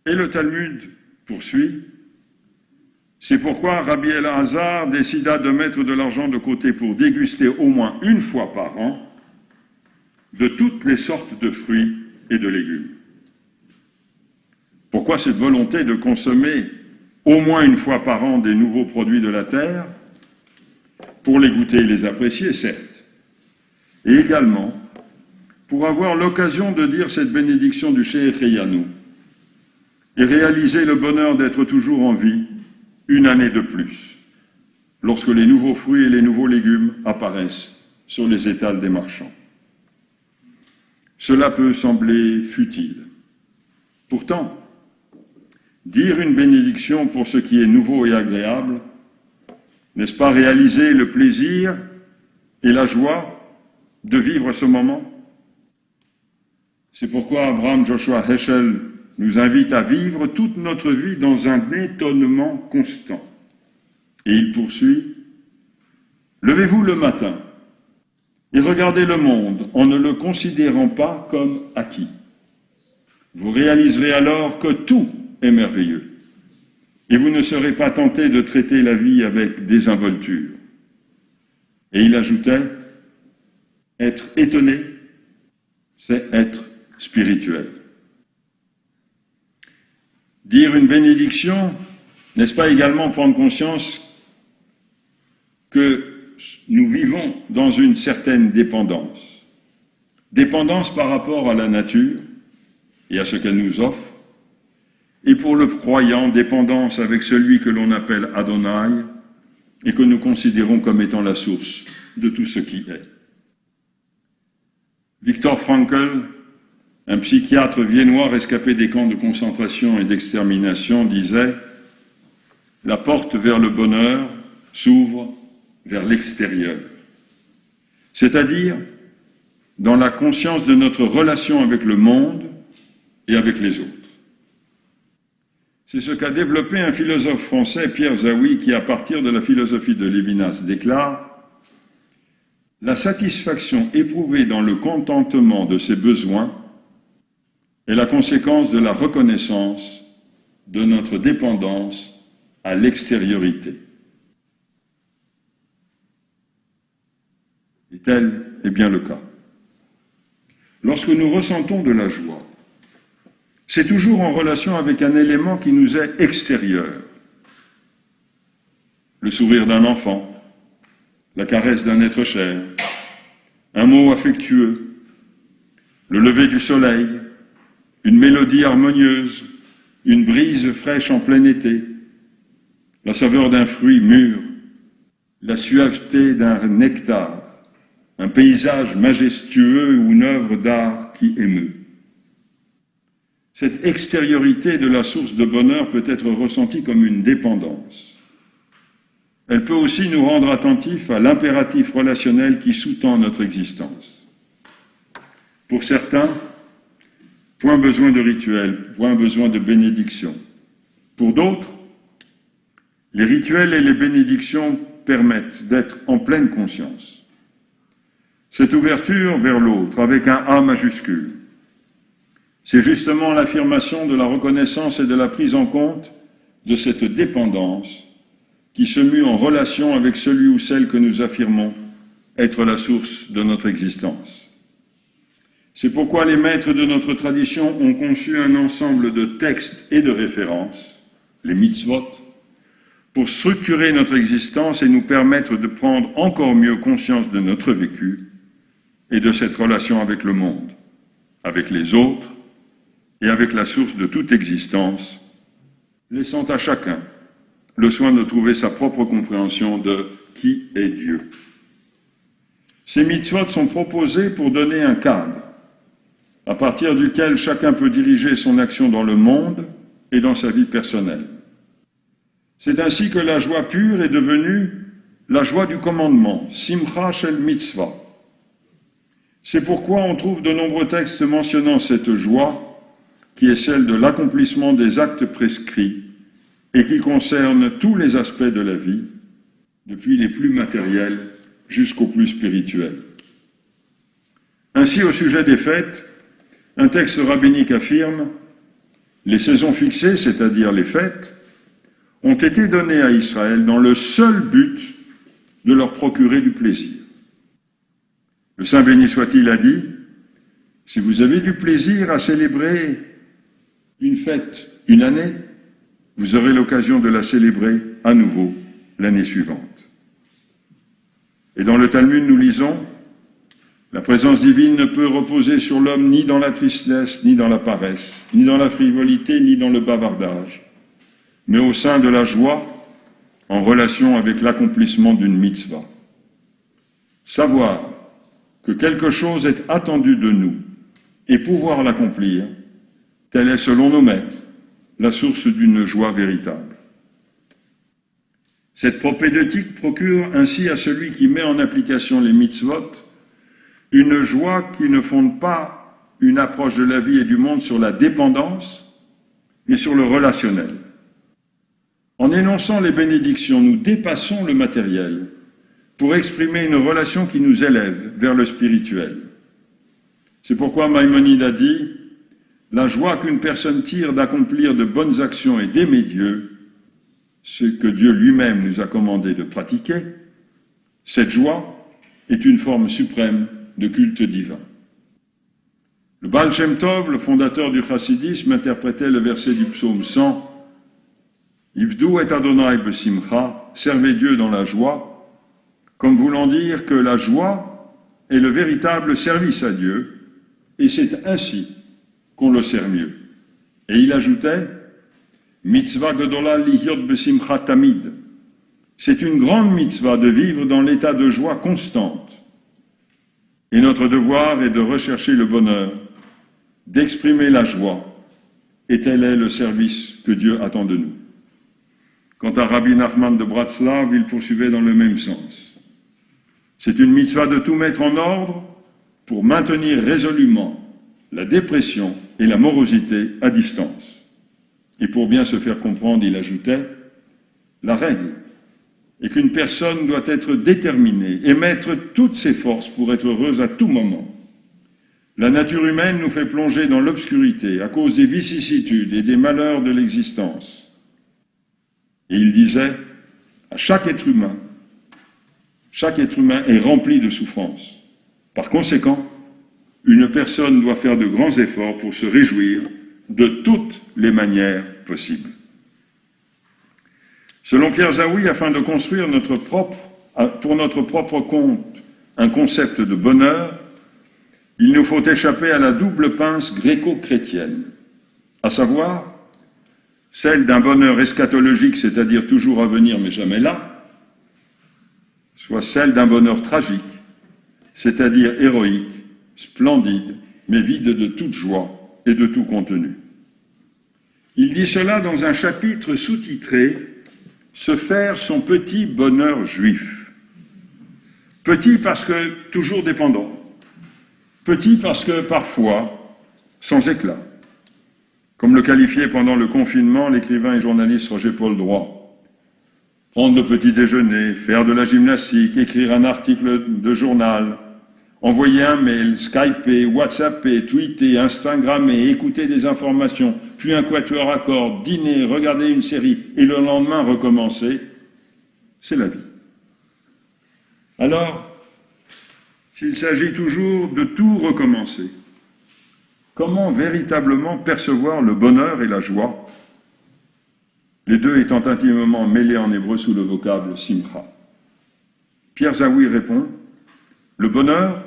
Et le Talmud poursuit. C'est pourquoi Rabbi Elazar décida de mettre de l'argent de côté pour déguster au moins une fois par an de toutes les sortes de fruits et de légumes. Pourquoi cette volonté de consommer au moins une fois par an des nouveaux produits de la terre? Pour les goûter et les apprécier, certes, et également pour avoir l'occasion de dire cette bénédiction du Sheikh Yanou et réaliser le bonheur d'être toujours en vie une année de plus, lorsque les nouveaux fruits et les nouveaux légumes apparaissent sur les étals des marchands. Cela peut sembler futile. Pourtant, dire une bénédiction pour ce qui est nouveau et agréable, n'est-ce pas réaliser le plaisir et la joie de vivre ce moment? C'est pourquoi Abraham Joshua Heschel nous invite à vivre toute notre vie dans un étonnement constant. Et il poursuit, « Levez-vous le matin et regardez le monde en ne le considérant pas comme acquis. Vous réaliserez alors que tout est merveilleux et vous ne serez pas tenté de traiter la vie avec désinvolture. » Et il ajoutait, « Être étonné, c'est être spirituel. » Dire une bénédiction, n'est-ce pas également prendre conscience que nous vivons dans une certaine dépendance. Dépendance par rapport à la nature et à ce qu'elle nous offre, et pour le croyant, dépendance avec celui que l'on appelle Adonai et que nous considérons comme étant la source de tout ce qui est. Viktor Frankl, un psychiatre viennois rescapé des camps de concentration et d'extermination, disait « La porte vers le bonheur s'ouvre vers l'extérieur, c'est-à-dire dans la conscience de notre relation avec le monde et avec les autres. » C'est ce qu'a développé un philosophe français, Pierre Zawi, qui, à partir de la philosophie de Lévinas, déclare « La satisfaction éprouvée dans le contentement de ses besoins est la conséquence de la reconnaissance de notre dépendance à l'extériorité. » Et tel est bien le cas. Lorsque nous ressentons de la joie, c'est toujours en relation avec un élément qui nous est extérieur. Le sourire d'un enfant, la caresse d'un être cher, un mot affectueux, le lever du soleil, une mélodie harmonieuse, une brise fraîche en plein été, la saveur d'un fruit mûr, la suaveté d'un nectar, un paysage majestueux ou une œuvre d'art qui émeut. Cette extériorité de la source de bonheur peut être ressentie comme une dépendance. Elle peut aussi nous rendre attentifs à l'impératif relationnel qui sous-tend notre existence. Pour certains, point besoin de rituel, point besoin de bénédiction. Pour d'autres, les rituels et les bénédictions permettent d'être en pleine conscience. Cette ouverture vers l'autre, avec un A majuscule, c'est justement l'affirmation de la reconnaissance et de la prise en compte de cette dépendance qui se mue en relation avec celui ou celle que nous affirmons être la source de notre existence. C'est pourquoi les maîtres de notre tradition ont conçu un ensemble de textes et de références, les mitzvot, pour structurer notre existence et nous permettre de prendre encore mieux conscience de notre vécu et de cette relation avec le monde, avec les autres et avec la source de toute existence, laissant à chacun le soin de trouver sa propre compréhension de qui est Dieu. Ces mitzvot sont proposés pour donner un cadre, à partir duquel chacun peut diriger son action dans le monde et dans sa vie personnelle. C'est ainsi que la joie pure est devenue la joie du commandement, Simcha Shel Mitzvah. C'est pourquoi on trouve de nombreux textes mentionnant cette joie, qui est celle de l'accomplissement des actes prescrits et qui concerne tous les aspects de la vie, depuis les plus matériels jusqu'aux plus spirituels. Ainsi, au sujet des fêtes, un texte rabbinique affirme « Les saisons fixées, c'est-à-dire les fêtes, ont été données à Israël dans le seul but de leur procurer du plaisir. Le Saint béni soit-il a dit, « Si vous avez du plaisir à célébrer une fête une année, vous aurez l'occasion de la célébrer à nouveau l'année suivante. » Et dans le Talmud, nous lisons, « La présence divine ne peut reposer sur l'homme ni dans la tristesse, ni dans la paresse, ni dans la frivolité, ni dans le bavardage, mais au sein de la joie, en relation avec l'accomplissement d'une mitzvah. Savoir que quelque chose est attendu de nous et pouvoir l'accomplir, telle est, selon nos maîtres, la source d'une joie véritable. Cette propédeutique procure ainsi à celui qui met en application les mitzvot une joie qui ne fonde pas une approche de la vie et du monde sur la dépendance, mais sur le relationnel. En énonçant les bénédictions, nous dépassons le matériel pour exprimer une relation qui nous élève vers le spirituel. C'est pourquoi Maïmonide a dit « La joie qu'une personne tire d'accomplir de bonnes actions et d'aimer Dieu, ce que Dieu lui-même nous a commandé de pratiquer, cette joie est une forme suprême de culte divin. » Le Baal Shem Tov, le fondateur du chassidisme, interprétait le verset du psaume 100 « Ivdou et Adonai besimcha » servez Dieu dans la joie, comme voulant dire que la joie est le véritable service à Dieu, et c'est ainsi qu'on le sert mieux. Et il ajoutait « Mitzvah gedola lihyot besimcha tamid » c'est une grande mitzvah de vivre dans l'état de joie constante. Et notre devoir est de rechercher le bonheur, d'exprimer la joie, et tel est le service que Dieu attend de nous. Quant à Rabbi Nachman de Bratslav, il poursuivait dans le même sens. C'est une mitzvah de tout mettre en ordre pour maintenir résolument la dépression et la morosité à distance. Et pour bien se faire comprendre, il ajoutait, la règle est qu'une personne doit être déterminée et mettre toutes ses forces pour être heureuse à tout moment. La nature humaine nous fait plonger dans l'obscurité à cause des vicissitudes et des malheurs de l'existence. Et il disait, à chaque être humain est rempli de souffrances. Par conséquent, une personne doit faire de grands efforts pour se réjouir de toutes les manières possibles. Selon Pierre Zaoui, afin de construire pour notre propre compte un concept de bonheur, il nous faut échapper à la double pince gréco-chrétienne, à savoir celle d'un bonheur eschatologique, c'est-à-dire toujours à venir mais jamais là, soit celle d'un bonheur tragique, c'est-à-dire héroïque, splendide, mais vide de toute joie et de tout contenu. Il dit cela dans un chapitre sous-titré « Se faire son petit bonheur juif ». Petit parce que toujours dépendant. Petit parce que parfois sans éclat. Comme le qualifiait pendant le confinement l'écrivain et journaliste Roger-Paul Droit. Prendre le petit déjeuner, faire de la gymnastique, écrire un article de journal, envoyer un mail, skyper, whatsapper, tweeter, instagrammer, écouter des informations, puis un quatuor à cordes, dîner, regarder une série et le lendemain recommencer, c'est la vie. Alors, s'il s'agit toujours de tout recommencer, comment véritablement percevoir le bonheur et la joie, les deux étant intimement mêlés en hébreu sous le vocable simcha? Pierre Zaoui répond, le bonheur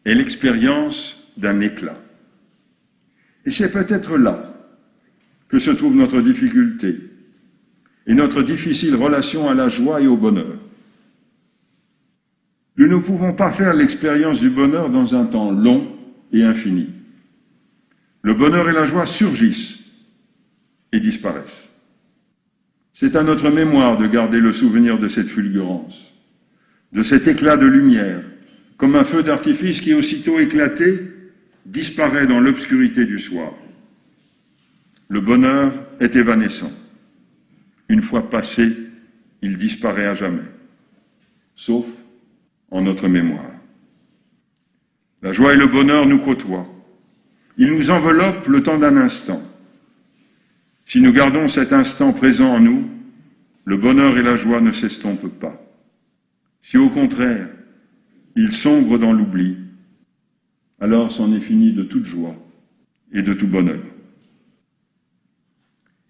est l'expérience d'un éclat. Et c'est peut-être là que se trouve notre difficulté et notre difficile relation à la joie et au bonheur. Nous ne pouvons pas faire l'expérience du bonheur dans un temps long et infini. Le bonheur et la joie surgissent et disparaissent. C'est à notre mémoire de garder le souvenir de cette fulgurance, de cet éclat de lumière, comme un feu d'artifice qui, aussitôt éclaté, disparaît dans l'obscurité du soir. Le bonheur est évanescent. Une fois passé, il disparaît à jamais, sauf en notre mémoire. La joie et le bonheur nous côtoient. Ils nous enveloppent le temps d'un instant, Si nous gardons cet instant présent en nous, le bonheur et la joie ne s'estompent pas. Si au contraire, ils sombrent dans l'oubli, alors c'en est fini de toute joie et de tout bonheur.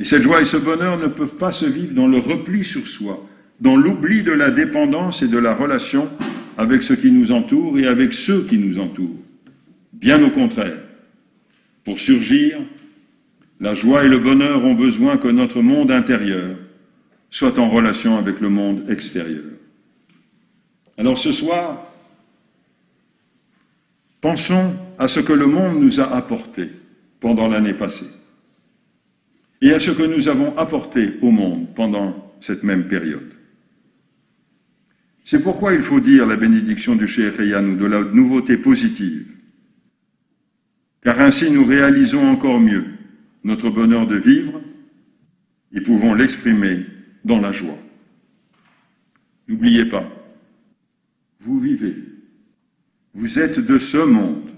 Et cette joie et ce bonheur ne peuvent pas se vivre dans le repli sur soi, dans l'oubli de la dépendance et de la relation avec ce qui nous entoure et avec ceux qui nous entourent. Bien au contraire, pour surgir, la joie et le bonheur ont besoin que notre monde intérieur soit en relation avec le monde extérieur. Alors ce soir, pensons à ce que le monde nous a apporté pendant l'année passée et à ce que nous avons apporté au monde pendant cette même période. C'est pourquoi il faut dire la bénédiction du Cheikh Yanou de la nouveauté positive, car ainsi nous réalisons encore mieux notre bonheur de vivre et pouvons l'exprimer dans la joie. N'oubliez pas, vous vivez, vous êtes de ce monde.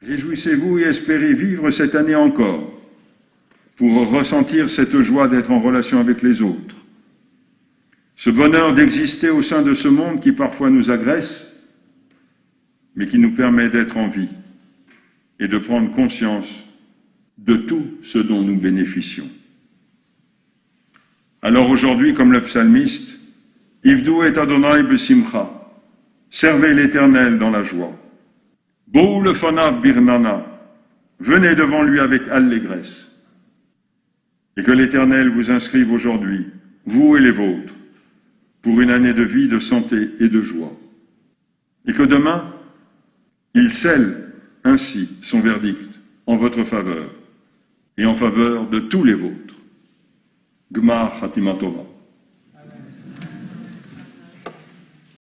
Réjouissez-vous et espérez vivre cette année encore pour ressentir cette joie d'être en relation avec les autres. Ce bonheur d'exister au sein de ce monde qui parfois nous agresse, mais qui nous permet d'être en vie et de prendre conscience de tout ce dont nous bénéficions. Alors aujourd'hui, comme le psalmiste, Ivdou et Adonai besimcha, servez l'Éternel dans la joie. Bou le fanav birnana, venez devant lui avec allégresse. Et que l'Éternel vous inscrive aujourd'hui, vous et les vôtres, pour une année de vie, de santé et de joie. Et que demain, il scelle ainsi son verdict en votre faveur et en faveur de tous les vôtres. Gmar Khatima Tova.